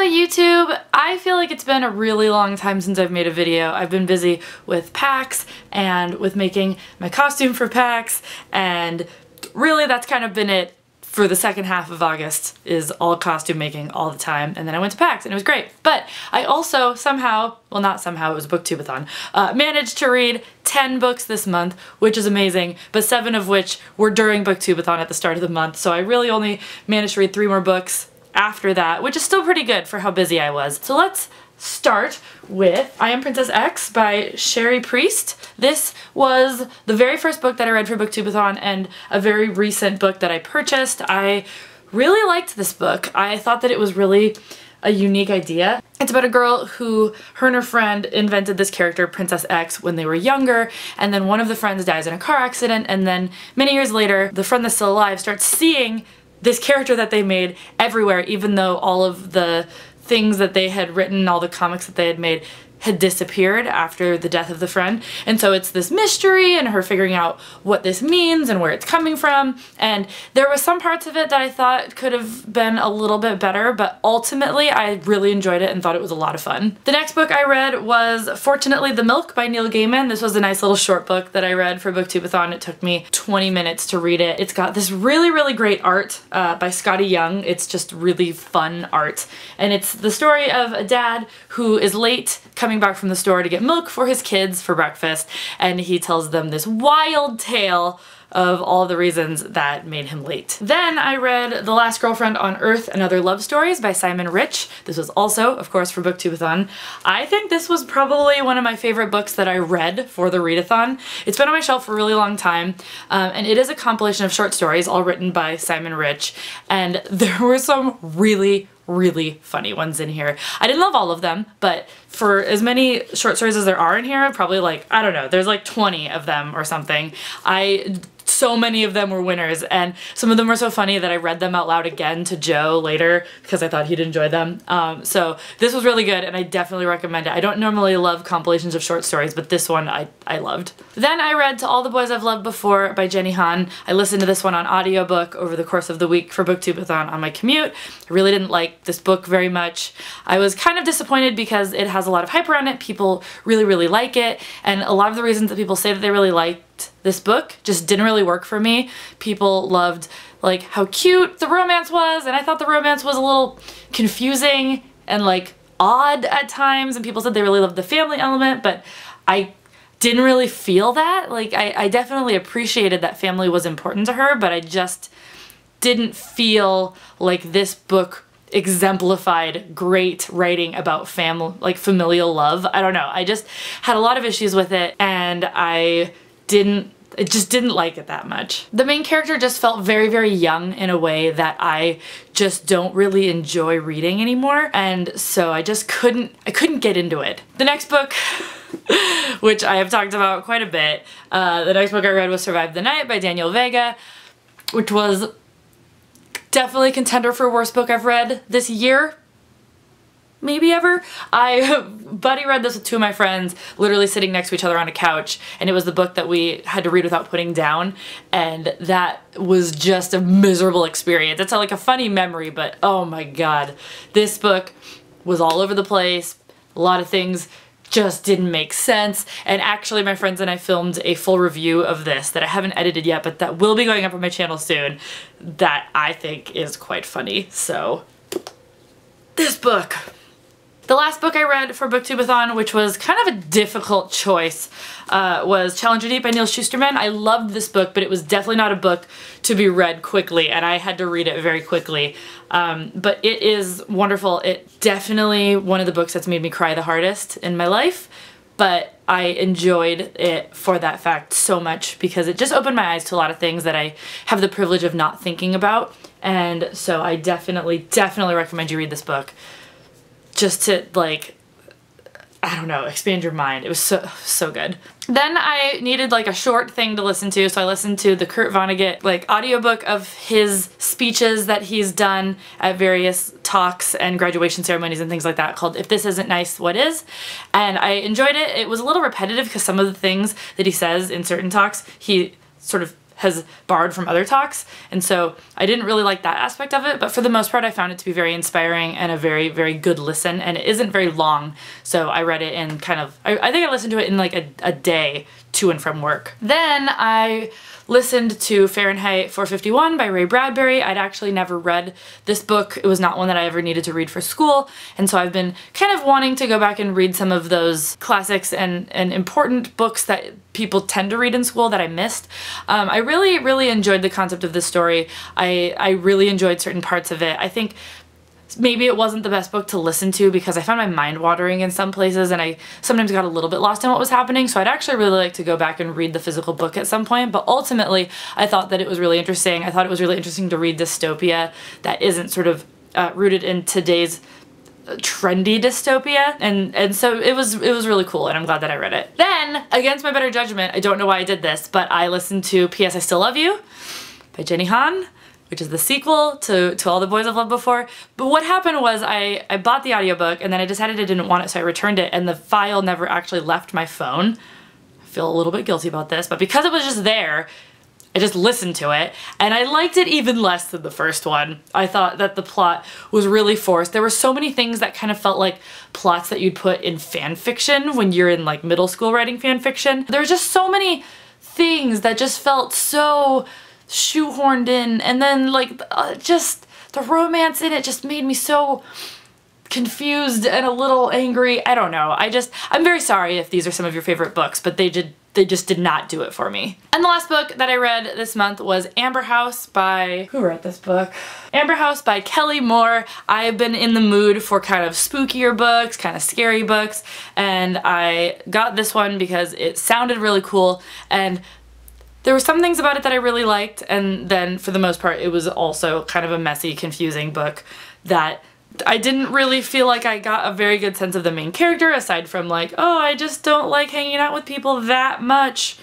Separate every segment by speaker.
Speaker 1: YouTube! I feel like it's been a really long time since I've made a video. I've been busy with PAX and with making my costume for PAX, and really that's kind of been it for the second half of August, is all costume making all the time. And then I went to PAX and it was great. But I also somehow, well not somehow, it was a booktubeathon, managed to read 10 books this month, which is amazing, but 7 of which were during booktubeathon at the start of the month. So I really only managed to read 3 more books after that, which is still pretty good for how busy I was. So let's start with I Am Princess X by Sherry Priest. This was the very first book that I read for booktubeathon and a very recent book that I purchased. I really liked this book. I thought that it was really a unique idea. It's about a girl who, her and her friend invented this character, Princess X, when they were younger, and then one of the friends dies in a car accident, and then many years later, the friend that's still alive starts seeing this character that they made everywhere, even though all of the things that they had written, all the comics that they had made, had disappeared after the death of the friend. And so it's this mystery and her figuring out what this means and where it's coming from. And there was some parts of it that I thought could have been a little bit better, but ultimately I really enjoyed it and thought it was a lot of fun. The next book I read was Fortunately the Milk by Neil Gaiman. This was a nice little short book that I read for booktubeathon. It took me 20 minutes to read it. It's got this really, really great art by Scotty Young. It's just really fun art. And it's the story of a dad who is late coming back from the store to get milk for his kids for breakfast, and he tells them this wild tale of all the reasons that made him late. Then I read The Last Girlfriend on Earth and Other Love Stories by Simon Rich. This was also, of course, for booktubeathon. I think this was probably one of my favorite books that I read for the readathon. It's been on my shelf for a really long time, and it is a compilation of short stories all written by Simon Rich, and there were some really funny ones in here. I didn't love all of them, but for as many short stories as there are in here, probably like, I don't know, there's like 20 of them or something. So many of them were winners, and some of them were so funny that I read them out loud again to Joe later because I thought he'd enjoy them. So this was really good and I definitely recommend it. I don't normally love compilations of short stories, but this one I loved. Then I read To All the Boys I've Loved Before by Jenny Han. I listened to this one on audiobook over the course of the week for booktubeathon on my commute. I really didn't like this book very much. I was kind of disappointed because it has a lot of hype around it. People really like it, and a lot of the reasons that people say that they really liked this book just didn't really work for me. People loved like how cute the romance was, and I thought the romance was a little confusing and like odd at times, and people said they really loved the family element, but I didn't really feel that. Like I definitely appreciated that family was important to her, but I just didn't feel like this book exemplified great writing about family, like familial love. I don't know. I just had a lot of issues with it, and I just didn't like it that much. The main character just felt very young in a way that I just don't really enjoy reading anymore, and so I just couldn't get into it. The next book, which I have talked about quite a bit, the next book I read was Survive the Night by Daniel Vega, which was definitely a contender for worst book I've read this year. Maybe ever. Buddy read this with 2 of my friends, literally sitting next to each other on a couch, and it was the book that we had to read without putting down, and that was just a miserable experience. It's like a funny memory, but oh my god. This book was all over the place. A lot of things just didn't make sense, and actually my friends and I filmed a full review of this that I haven't edited yet, but that will be going up on my channel soon, that I think is quite funny. So, this book. The last book I read for booktubeathon, which was kind of a difficult choice, was Challenger Deep by Neil Shusterman. I loved this book, but it was definitely not a book to be read quickly, and I had to read it very quickly. But it is wonderful. It definitely one of the books that's made me cry the hardest in my life, but I enjoyed it for that fact so much because it just opened my eyes to a lot of things that I have the privilege of not thinking about, and so I definitely recommend you read this book. Just to, like, I don't know, expand your mind. It was so good. Then I needed like a short thing to listen to, so I listened to the Kurt Vonnegut like audiobook of his speeches that he's done at various talks and graduation ceremonies and things like that, called If This Isn't Nice, What Is? And I enjoyed it. It was a little repetitive because some of the things that he says in certain talks, he sort of has borrowed from other talks, and so I didn't really like that aspect of it, but for the most part I found it to be very inspiring and a very, very good listen, and it isn't very long, so I read it in kind of, I think I listened to it in like a day to and from work. Then I listened to Fahrenheit 451 by Ray Bradbury. I'd actually never read this book. It was not one that I ever needed to read for school, and so I've been kind of wanting to go back and read some of those classics and important books that people tend to read in school that I missed. I really, really enjoyed the concept of this story. I really enjoyed certain parts of it. I think maybe it wasn't the best book to listen to because I found my mind wandering in some places, and I sometimes got a little bit lost in what was happening, so I'd actually really like to go back and read the physical book at some point, but ultimately I thought that it was really interesting. I thought it was really interesting to read dystopia that isn't sort of rooted in today's trendy dystopia, and so it was really cool, and I'm glad that I read it. Then, against my better judgment, I don't know why I did this, but I listened to P.S. I Still Love You by Jenny Han, which is the sequel to All the Boys I've Loved Before. But what happened was I bought the audiobook and then I decided I didn't want it, so I returned it, and the file never actually left my phone. I feel a little bit guilty about this, but because it was just there, I just listened to it, and I liked it even less than the first one. I thought that the plot was really forced. There were so many things that kind of felt like plots that you'd put in fan fiction when you're in like middle school writing fan fiction. There were just so many things that just felt so shoehorned in, and then like just the romance in it just made me so confused and a little angry. I don't know. I'm very sorry if these are some of your favorite books, but they just did not do it for me. And the last book that I read this month was Amber House by, who wrote this book? Amber House by Kelly Moore. I've been in the mood for kind of spookier books, kind of scary books, and I got this one because it sounded really cool, and there were some things about it that I really liked, and then for the most part it was also kind of a messy, confusing book that I didn't really feel like I got a very good sense of the main character, aside from like, oh, I just don't like hanging out with people that much,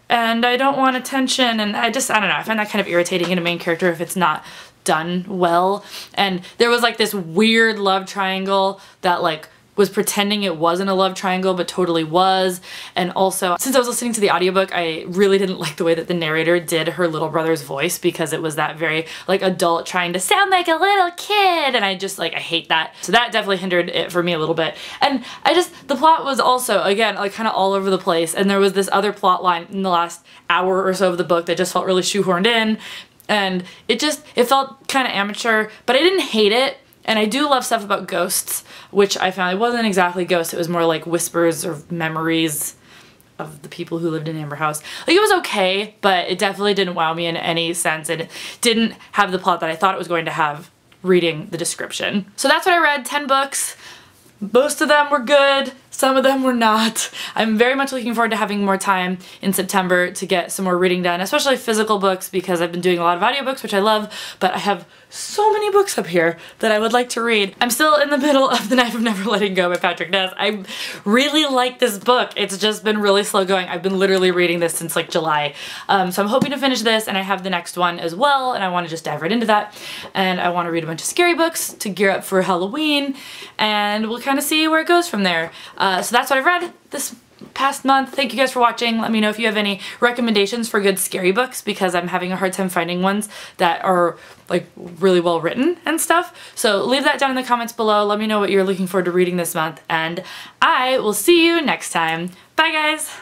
Speaker 1: and I don't want attention, and I don't know, I find that kind of irritating in a main character if it's not done well. And there was like this weird love triangle that like was pretending it wasn't a love triangle but totally was. And also, since I was listening to the audiobook, I really didn't like the way that the narrator did her little brother's voice, because it was that very like adult trying to sound like a little kid, and I just like, I hate that. So that definitely hindered it for me a little bit. And the plot was also, again, like kind of all over the place, and there was this other plot line in the last hour or so of the book that just felt really shoehorned in, and it felt kind of amateur, but I didn't hate it. And I do love stuff about ghosts, which I found it wasn't exactly ghosts, it was more like whispers or memories of the people who lived in Amber House. Like, it was okay, but it definitely didn't wow me in any sense, and it didn't have the plot that I thought it was going to have reading the description. So that's what I read, 10 books. Most of them were good, some of them were not. I'm very much looking forward to having more time in September to get some more reading done, especially physical books, because I've been doing a lot of audiobooks, which I love, but I have so many books up here that I would like to read. I'm still in the middle of The Knife of Never Letting Go by Patrick Ness. I really like this book. It's just been really slow going. I've been literally reading this since like July. So I'm hoping to finish this, and I have the next one as well, and I want to just dive right into that. And I want to read a bunch of scary books to gear up for Halloween, and we'll kind of see where it goes from there. So that's what I've read this past month. Thank you guys for watching. Let me know if you have any recommendations for good scary books, because I'm having a hard time finding ones that are like really well written and stuff. So leave that down in the comments below. Let me know what you're looking forward to reading this month, and I will see you next time. Bye guys!